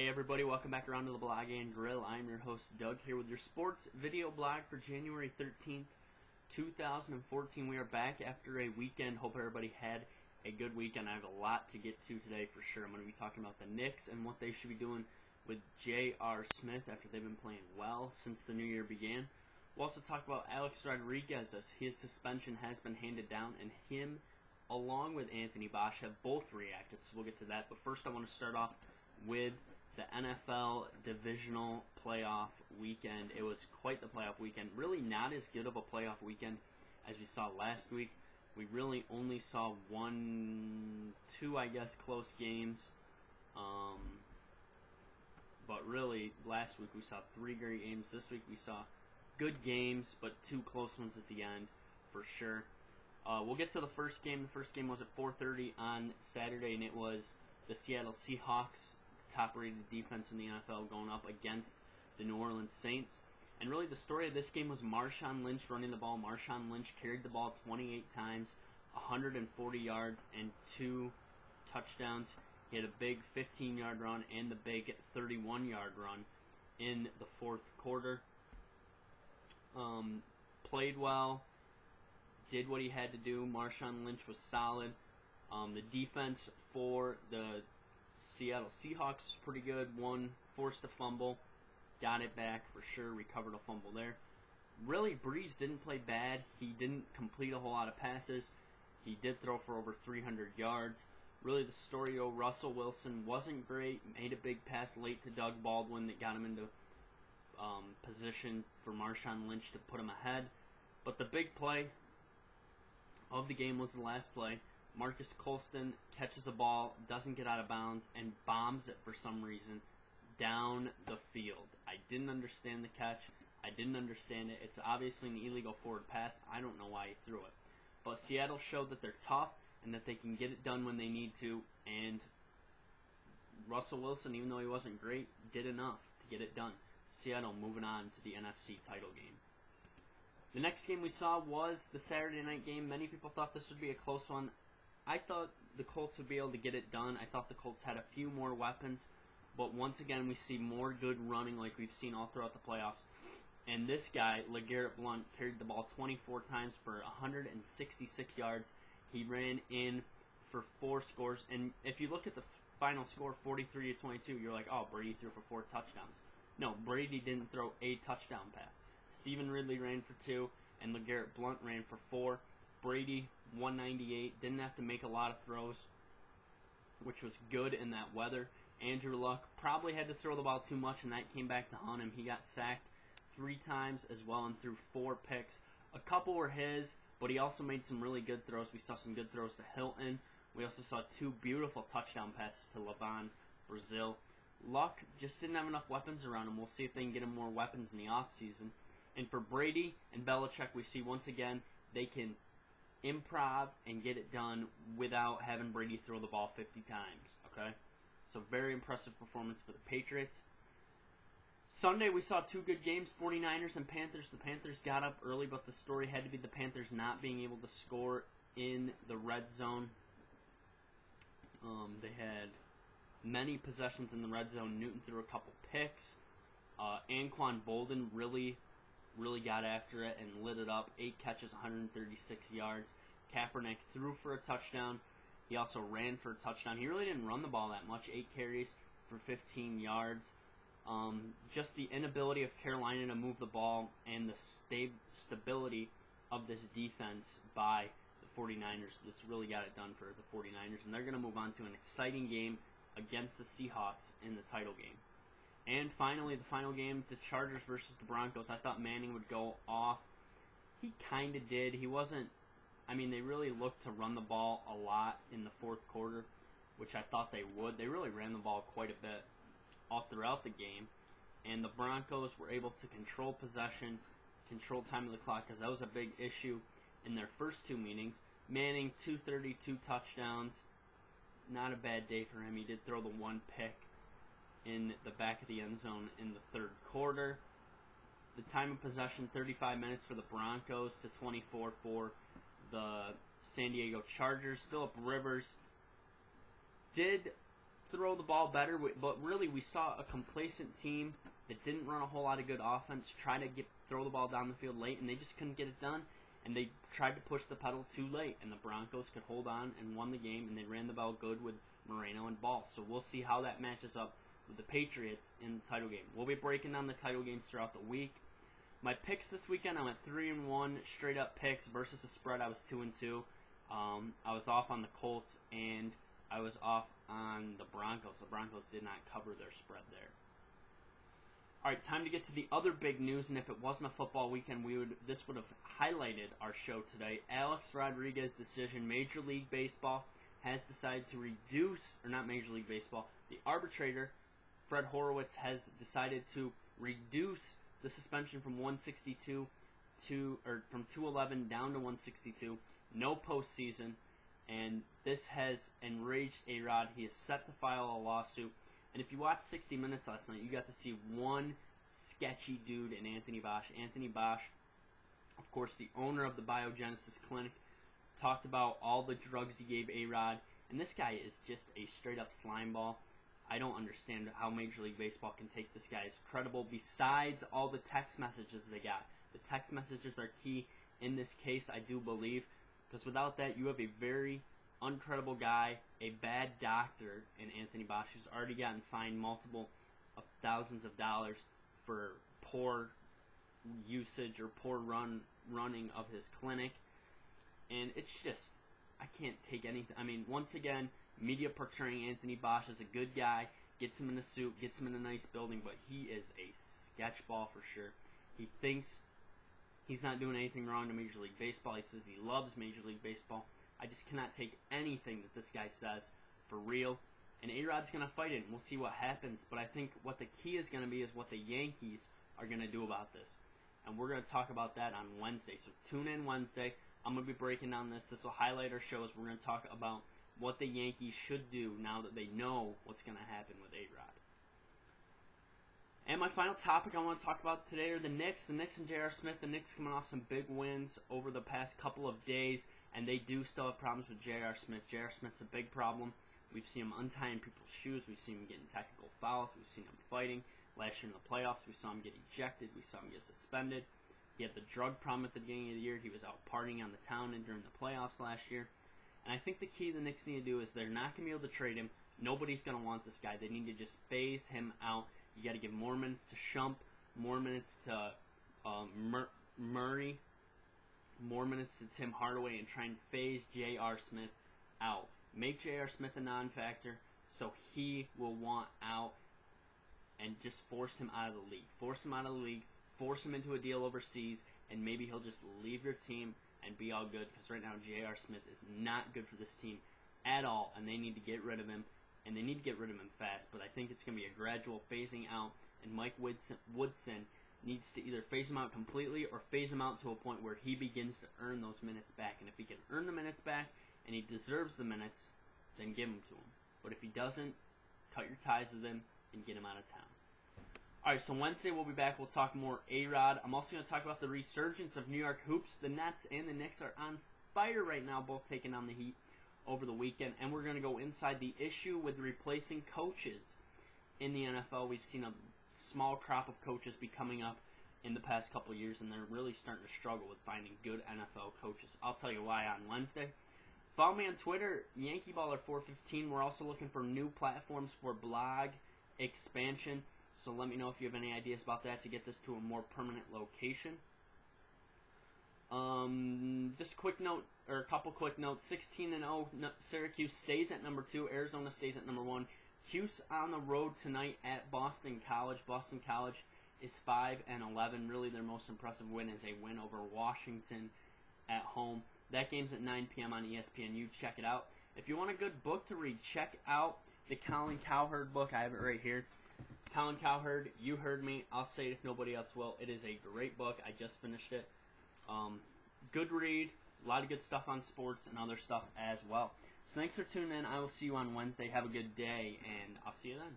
Hey everybody, welcome back around to the Blog and Grill. I'm your host Doug here with your sports video blog for January 13th, 2014. We are back after a weekend. Hope everybody had a good weekend. I have a lot to get to today for sure. I'm going to be talking about the Knicks and what they should be doing with J.R. Smith after they've been playing well since the new year began. We'll also talk about Alex Rodriguez as his suspension has been handed down, and him along with Anthony Bosch have both reacted, so we'll get to that. But first I want to start off with the NFL Divisional playoff weekend. It was quite the playoff weekend. Really not as good of a playoff weekend as we saw last week. We really only saw two, I guess, close games. But really, last week we saw 3 great games. This week we saw good games, but 2 close ones at the end, for sure. We'll get to the first game. The first game was at 4:30 on Saturday, and it was the Seattle Seahawks, top-rated defense in the NFL, going up against the New Orleans Saints. And really the story of this game was Marshawn Lynch running the ball. Marshawn Lynch carried the ball 28 times, 140 yards, and 2 touchdowns. He had a big 15-yard run and the big 31-yard run in the fourth quarter. Played well, did what he had to do. Marshawn Lynch was solid. The defense for the Seattle Seahawks was pretty good. One forced a fumble, got it back for sure, recovered a fumble there. Really, Breeze didn't play bad. He didn't complete a whole lot of passes. He did throw for over 300 yards. Really, the story of Russell Wilson wasn't great. Made a big pass late to Doug Baldwin that got him into position for Marshawn Lynch to put him ahead. But the big play of the game was the last play. Marcus Colston catches a ball, doesn't get out of bounds, and bombs it for some reason down the field. I didn't understand the catch. I didn't understand it. It's obviously an illegal forward pass. I don't know why he threw it. But Seattle showed that they're tough and that they can get it done when they need to. And Russell Wilson, even though he wasn't great, did enough to get it done. Seattle moving on to the NFC title game. The next game we saw was the Saturday night game. Many people thought this would be a close one. I thought the Colts would be able to get it done. I thought the Colts had a few more weapons. But once again, we see more good running like we've seen all throughout the playoffs. And this guy, LeGarrette Blount, carried the ball 24 times for 166 yards. He ran in for 4 scores. And if you look at the final score, 43-22, you're like, oh, Brady threw for 4 touchdowns. No, Brady didn't throw a touchdown pass. Stephen Ridley ran for 2, and LeGarrette Blount ran for 4. Brady, 198, didn't have to make a lot of throws, which was good in that weather. Andrew Luck probably had to throw the ball too much, and that came back to haunt him. He got sacked 3 times as well and threw 4 picks. A couple were his, but he also made some really good throws. We saw some good throws to Hilton. We also saw 2 beautiful touchdown passes to Levon Brazil. Luck just didn't have enough weapons around him. We'll see if they can get him more weapons in the offseason. And for Brady and Belichick, we see once again they can improv and get it done without having Brady throw the ball 50 times. Okay? So very impressive performance for the Patriots. Sunday we saw 2 good games, 49ers and Panthers. The Panthers got up early, but the story had to be the Panthers not being able to score in the red zone. They had many possessions in the red zone. Newton threw a couple picks. Anquan Bolden really got after it and lit it up. 8 catches, 136 yards. Kaepernick threw for a touchdown. He also ran for a touchdown. He really didn't run the ball that much. 8 carries for 15 yards. Just the inability of Carolina to move the ball and the stability of this defense by the 49ers that's really got it done for the 49ers. And they're going to move on to an exciting game against the Seahawks in the title game. And finally, the final game, the Chargers versus the Broncos. I thought Manning would go off. He kind of did. He wasn't... I mean, they really looked to run the ball a lot in the fourth quarter, which I thought they would. They really ran the ball quite a bit all throughout the game. And the Broncos were able to control possession, control time of the clock, because that was a big issue in their first 2 meetings. Manning, 232 touchdowns. Not a bad day for him. He did throw the 1 pick in the back of the end zone in the third quarter. The time of possession, 35 minutes for the Broncos to 24 for the San Diego Chargers. Phillip Rivers did throw the ball better, but really we saw a complacent team that didn't run a whole lot of good offense, try to throw the ball down the field late, and they just couldn't get it done. And they tried to push the pedal too late, and the Broncos could hold on and won the game, and they ran the ball good with Moreno and Ball. So we'll see how that matches up with the Patriots in the title game. We'll be breaking down the title games throughout the week. My picks this weekend, I went 3-1 straight up picks versus the spread. I was 2-2. I was off on the Colts, and I was off on the Broncos. The Broncos did not cover their spread there. All right, time to get to the other big news, and if it wasn't a football weekend, this would have highlighted our show today. Alex Rodriguez's decision. Major League Baseball has decided to reduce, or not Major League Baseball, the arbitrator, Fred Horowitz, has decided to reduce the suspension from 162 from 211 down to 162. No postseason, and this has enraged A-Rod. He is set to file a lawsuit. And if you watched 60 Minutes last night, you got to see one sketchy dude in Anthony Bosch. Anthony Bosch, of course, the owner of the Biogenesis Clinic, talked about all the drugs he gave A-Rod. And this guy is just a straight-up slime ball. I don't understand how Major League Baseball can take this guy as credible, besides all the text messages they got. The text messages are key in this case, I do believe, because without that, you have a very uncredible guy, a bad doctor in Anthony Bosch, who's already gotten fined multiple of thousands of dollars for poor usage or poor running of his clinic. And it's just, I can't take anything. I mean, once again, media portraying Anthony Bosch as a good guy, gets him in a suit, gets him in a nice building, but he is a sketchball for sure. He thinks he's not doing anything wrong to Major League Baseball. He says he loves Major League Baseball. I just cannot take anything that this guy says for real. And A-Rod's going to fight it, and we'll see what happens. But I think what the key is going to be is what the Yankees are going to do about this. And we're going to talk about that on Wednesday. So tune in Wednesday. I'm going to be breaking down this. This will highlight our shows. We're going to talk about what the Yankees should do now that they know what's going to happen with A-Rod. And my final topic I want to talk about today are the Knicks. The Knicks and J.R. Smith. The Knicks coming off some big wins over the past couple of days, and they do still have problems with J.R. Smith. J.R. Smith's a big problem. We've seen him untying people's shoes. We've seen him getting technical fouls. We've seen him fighting. Last year in the playoffs, we saw him get ejected. We saw him get suspended. He had the drug problem at the beginning of the year. He was out partying on the town and during the playoffs last year. And I think the key the Knicks need to do is they're not going to be able to trade him. Nobody's going to want this guy. They need to just phase him out. You got to give more minutes to Shump, more minutes to Murray, more minutes to Tim Hardaway, and try and phase J.R. Smith out. Make J.R. Smith a non-factor so he will want out, and just force him out of the league. Force him out of the league, force him into a deal overseas, and maybe he'll just leave your team and be all good, because right now J.R. Smith is not good for this team at all, and they need to get rid of him, and they need to get rid of him fast. But I think it's going to be a gradual phasing out, and Mike Woodson needs to either phase him out completely or phase him out to a point where he begins to earn those minutes back. And if he can earn the minutes back and he deserves the minutes, then give them to him. But if he doesn't, cut your ties with him and get him out of town. Alright, so Wednesday we'll be back. We'll talk more A-Rod. I'm also going to talk about the resurgence of New York hoops. The Nets and the Knicks are on fire right now, both taking on the Heat over the weekend. And we're going to go inside the issue with replacing coaches in the NFL. We've seen a small crop of coaches be coming up in the past couple of years, and they're really starting to struggle with finding good NFL coaches. I'll tell you why on Wednesday. Follow me on Twitter, YankeeBaller415. We're also looking for new platforms for blog expansion. So let me know if you have any ideas about that to get this to a more permanent location. Just a quick note, or a couple quick notes. 16-0, Syracuse stays at number 2. Arizona stays at number 1. Cuse on the road tonight at Boston College. Boston College is 5-11. Really, their most impressive win is a win over Washington at home. That game's at 9 p.m. on ESPN. You check it out. If you want a good book to read, check out the Colin Cowherd book. I have it right here. Colin Cowherd, You Heard Me. I'll say it if nobody else will. It is a great book. I just finished it. Good read. A lot of good stuff on sports and other stuff as well. So thanks for tuning in. I will see you on Wednesday. Have a good day, and I'll see you then.